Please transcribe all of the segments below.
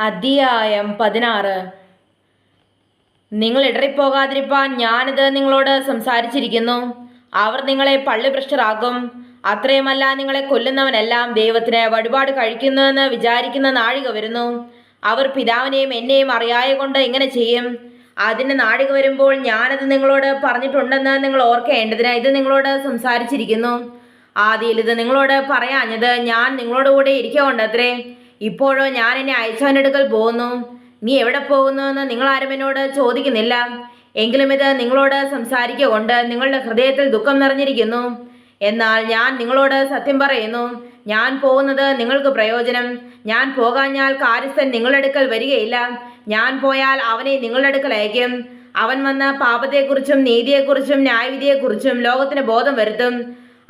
അധ്യായം 16. നിങ്ങൾ ഇടറിപ്പോകാതിരിപ്പാൻ ഞാനിത് നിങ്ങളോട് സംസാരിച്ചിരിക്കുന്നു. അവർ നിങ്ങളെ പള്ളിഭ്രഷ്ടരാക്കും. അത്രയുമല്ല, നിങ്ങളെ കൊല്ലുന്നവനെല്ലാം ദൈവത്തിന് വഴിപാട് കഴിക്കുന്നുവെന്ന് വിചാരിക്കുന്ന നാഴിക വരുന്നു. അവർ പിതാവിനെയും എന്നെയും അറിയായകൊണ്ട് ഇങ്ങനെ ചെയ്യും. അതിൻ്റെ നാഴിക വരുമ്പോൾ ഞാനത് നിങ്ങളോട് പറഞ്ഞിട്ടുണ്ടെന്ന് നിങ്ങൾ ഓർക്കേണ്ടതിന് ഇത് നിങ്ങളോട് സംസാരിച്ചിരിക്കുന്നു. ആദിയിൽ ഇത് നിങ്ങളോട് പറയാഞ്ഞത് ഞാൻ നിങ്ങളോടുകൂടെ ഇരിക്കൊണ്ടത്രേ. ഇപ്പോഴോ ഞാൻ എന്നെ അയച്ചവനെടുക്കൽ പോകുന്നു. നീ എവിടെ പോകുന്നുവെന്ന് നിങ്ങൾ ആരും എന്നോട് ചോദിക്കുന്നില്ല. എങ്കിലും ഇത് നിങ്ങളോട് സംസാരിക്കൊണ്ട് നിങ്ങളുടെ ഹൃദയത്തിൽ ദുഃഖം നിറഞ്ഞിരിക്കുന്നു. എന്നാൽ ഞാൻ നിങ്ങളോട് സത്യം പറയുന്നു, ഞാൻ പോകുന്നത് നിങ്ങൾക്ക് പ്രയോജനം. ഞാൻ പോകാഞ്ഞാൽ കാര്യസ്ഥൻ നിങ്ങളുടെ അടുക്കൽ വരികയില്ല. ഞാൻ പോയാൽ അവനെ നിങ്ങളുടെ അടുക്കൽ അയക്കും. അവൻ വന്ന് പാപത്തെക്കുറിച്ചും നീതിയെക്കുറിച്ചും ന്യായവിധിയെക്കുറിച്ചും ലോകത്തിന് ബോധം വരുത്തും.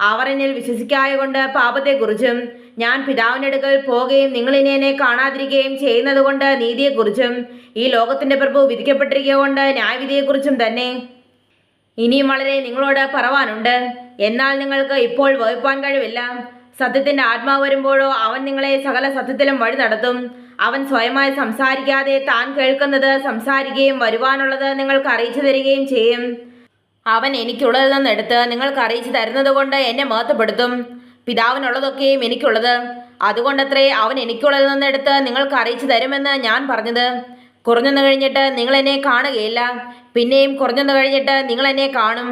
അവർ എന്നിൽ വിശ്വസിക്കായകൊണ്ട് പാപത്തെക്കുറിച്ചും, ഞാൻ പിതാവിൻ്റെ അടുക്കൽ പോകുകയും നിങ്ങൾ ഇനി എന്നെ കാണാതിരിക്കുകയും ചെയ്യുന്നത് കൊണ്ട് നീതിയെക്കുറിച്ചും, ഈ ലോകത്തിൻ്റെ പ്രഭു വിധിക്കപ്പെട്ടിരിക്കൊണ്ട് ന്യായവിധിയെക്കുറിച്ചും തന്നെ. ഇനിയും വളരെ നിങ്ങളോട് പറവാനുണ്ട്, എന്നാൽ നിങ്ങൾക്ക് ഇപ്പോൾ വഹിപ്പാൻ കഴിവില്ല. സത്യത്തിൻ്റെ ആത്മാവ് വരുമ്പോഴോ അവൻ നിങ്ങളെ സകല സത്യത്തിലും വഴി നടത്തും. അവൻ സ്വയമായി സംസാരിക്കാതെ താൻ കേൾക്കുന്നത് സംസാരിക്കുകയും വരുവാനുള്ളത് നിങ്ങൾക്ക് അറിയിച്ചു തരികയും ചെയ്യും. അവൻ എനിക്കുള്ളതിൽ നിന്നെടുത്ത് നിങ്ങൾക്ക് അറിയിച്ചു തരുന്നത് കൊണ്ട് എന്നെ മഹത്വപ്പെടുത്തും. പിതാവിനുള്ളതൊക്കെയും എനിക്കുള്ളത്, അതുകൊണ്ടത്രേ അവൻ എനിക്കുള്ളതിൽ നിന്നെടുത്ത് നിങ്ങൾക്ക് അറിയിച്ചു തരുമെന്ന് ഞാൻ പറഞ്ഞത്. കുറഞ്ഞെന്ന് കഴിഞ്ഞിട്ട് നിങ്ങൾ എന്നെ കാണുകയില്ല, പിന്നെയും കുറഞ്ഞെന്ന് കഴിഞ്ഞിട്ട് നിങ്ങൾ എന്നെ കാണും.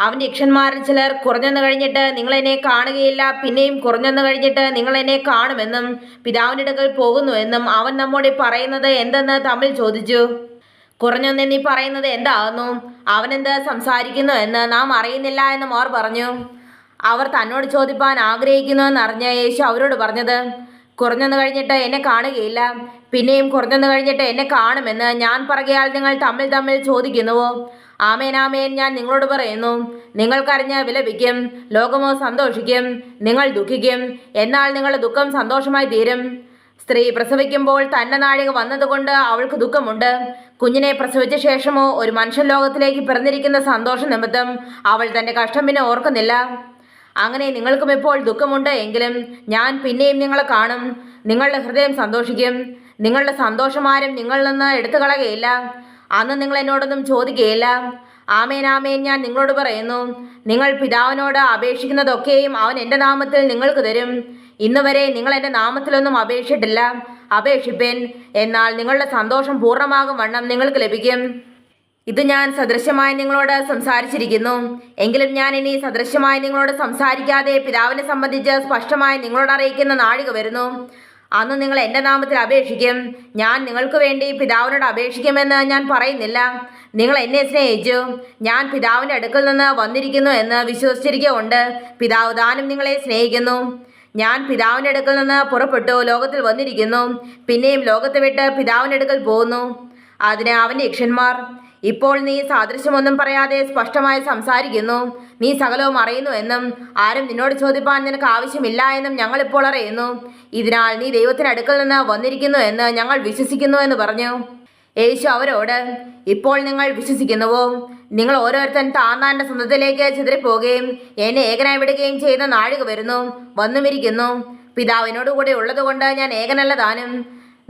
അവൻ്റെ ഇക്ഷന്മാരിൽ ചിലർ കുറഞ്ഞെന്ന് കഴിഞ്ഞിട്ട് നിങ്ങൾ എന്നെ കാണുകയില്ല, പിന്നെയും കുറഞ്ഞെന്ന് കഴിഞ്ഞിട്ട് നിങ്ങൾ എന്നെ കാണുമെന്നും പിതാവിൻ്റെ അടുക്കൽ പോകുന്നുവെന്നും അവൻ നമ്മോട് പറയുന്നത് എന്തെന്ന് തമ്മിൽ ചോദിച്ചു. കുറഞ്ഞെന്ന് നീ പറയുന്നത് എന്താകുന്നു? അവനെന്ത് സംസാരിക്കുന്നു എന്ന് നാം അറിയുന്നില്ല എന്നും അവർ പറഞ്ഞു. അവർ തന്നോട് ചോദിപ്പാൻ ആഗ്രഹിക്കുന്നുവെന്ന് അറിഞ്ഞ് യേശു അവരോട് പറഞ്ഞത്, കുറഞ്ഞെന്ന് കഴിഞ്ഞിട്ട് എന്നെ കാണുകയില്ല, പിന്നെയും കുറഞ്ഞെന്ന് കഴിഞ്ഞിട്ട് എന്നെ കാണുമെന്ന് ഞാൻ പറയുകയാൽ നിങ്ങൾ തമ്മിൽ തമ്മിൽ ചോദിക്കുന്നുവോ? ആമേൻ ആമേൻ, ഞാൻ നിങ്ങളോട് പറയുന്നു, നിങ്ങൾക്കറിഞ്ഞ് വിലപിക്കും, ലോകമോ സന്തോഷിക്കും. നിങ്ങൾ ദുഃഖിക്കും, എന്നാൽ നിങ്ങളുടെ ദുഃഖം സന്തോഷമായി തീരും. സ്ത്രീ പ്രസവിക്കുമ്പോൾ തൻ്റെ നാഴിക വന്നതുകൊണ്ട് അവൾക്ക് ദുഃഖമുണ്ട്. കുഞ്ഞിനെ പ്രസവിച്ച ശേഷമോ ഒരു മനുഷ്യൻ ലോകത്തിലേക്ക് പിറന്നിരിക്കുന്ന സന്തോഷ നിമിത്തം അവൾ തൻ്റെ കഷ്ടം പിന്നെ ഓർക്കുന്നില്ല. അങ്ങനെ നിങ്ങൾക്കും ഇപ്പോൾ ദുഃഖമുണ്ട്, എങ്കിലും ഞാൻ പിന്നെയും നിങ്ങളെ കാണും. നിങ്ങളുടെ ഹൃദയം സന്തോഷിക്കും. നിങ്ങളുടെ സന്തോഷമാരും നിങ്ങളിൽ നിന്ന് എടുത്തു കളയുകയില്ല. അന്ന് നിങ്ങൾ എന്നോടൊന്നും ചോദിക്കുകയില്ല. ആമേൻ ആമേൻ, ഞാൻ നിങ്ങളോട് പറയുന്നു, നിങ്ങൾ പിതാവിനോട് അപേക്ഷിക്കുന്നതൊക്കെയും അവൻ എൻ്റെ നാമത്തിൽ നിങ്ങൾക്ക് തരും. ഇന്നുവരെ നിങ്ങൾ എൻ്റെ നാമത്തിലൊന്നും അപേക്ഷിച്ചിട്ടില്ല. അപേക്ഷിപ്പേൻ, എന്നാൽ നിങ്ങളുടെ സന്തോഷം പൂർണ്ണമാകും വണ്ണം നിങ്ങൾക്ക് ലഭിക്കും. ഇത് ഞാൻ സദൃശ്യമായി നിങ്ങളോട് സംസാരിച്ചിരിക്കുന്നു. എങ്കിലും ഞാൻ ഇനി സദൃശ്യമായി നിങ്ങളോട് സംസാരിക്കാതെ പിതാവിനെ സംബന്ധിച്ച് സ്പഷ്ടമായി നിങ്ങളോട് അറിയിക്കുന്ന നാഴിക വരുന്നു. അന്ന് നിങ്ങൾ എൻ്റെ നാമത്തിൽ അപേക്ഷിക്കും. ഞാൻ നിങ്ങൾക്ക് വേണ്ടി പിതാവിനോട് അപേക്ഷിക്കുമെന്ന് ഞാൻ പറയുന്നില്ല. നിങ്ങൾ എന്നെ സ്നേഹിച്ചു. ഞാൻ പിതാവിൻ്റെ അടുക്കൽ നിന്ന് വന്നിരിക്കുന്നു എന്ന് വിശ്വസിച്ചിരിക്കുകൊണ്ട് പിതാവ് താനും നിങ്ങളെ സ്നേഹിക്കുന്നു. ഞാൻ പിതാവിൻ്റെ അടുക്കൽ നിന്ന് പുറപ്പെട്ടു ലോകത്തിൽ വന്നിരിക്കുന്നു, പിന്നെയും ലോകത്തെ വിട്ട് പിതാവിൻ്റെ അടുക്കൽ പോകുന്നു. അതിന് അവൻ്റെ ഇക്ഷന്മാർ, ഇപ്പോൾ നീ സാദൃശ്യമൊന്നും പറയാതെ സ്പഷ്ടമായി സംസാരിക്കുന്നു. നീ സകലവും അറിയുന്നു എന്നും ആരും നിന്നോട് ചോദിപ്പാൻ നിനക്ക് ആവശ്യമില്ല എന്നും ഞങ്ങളിപ്പോൾ അറിയുന്നു. ഇതിനാൽ നീ ദൈവത്തിൻ്റെ അടുക്കൽ നിന്ന് വന്നിരിക്കുന്നു എന്ന് ഞങ്ങൾ വിശ്വസിക്കുന്നു എന്ന് പറഞ്ഞു. യേശു അവരോട്, ഇപ്പോൾ നിങ്ങൾ വിശ്വസിക്കുന്നുവോ? നിങ്ങൾ ഓരോരുത്തൻ താന്താൻ്റെ സ്വന്തത്തിലേക്ക് ചിതറിപ്പോവുകയും എന്നെ ഏകനായി വിടുകയും ചെയ്യുന്ന നാഴിക വരുന്നു, വന്നുമിരിക്കുന്നു. പിതാവിനോടുകൂടെ ഉള്ളതുകൊണ്ട് ഞാൻ ഏകനല്ല താനും.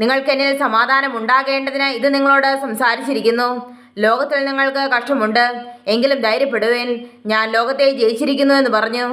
നിങ്ങൾക്ക് എന്നിൽ സമാധാനം ഉണ്ടാകേണ്ടതിന് ഇത് നിങ്ങളോട് സംസാരിച്ചിരിക്കുന്നു. ലോകത്തിൽ നിങ്ങൾക്ക് കഷ്ടമുണ്ട്, എങ്കിലും ധൈര്യപ്പെടുവേൻ, ഞാൻ ലോകത്തെ ജയിച്ചിരിക്കുന്നു എന്ന് പറഞ്ഞു.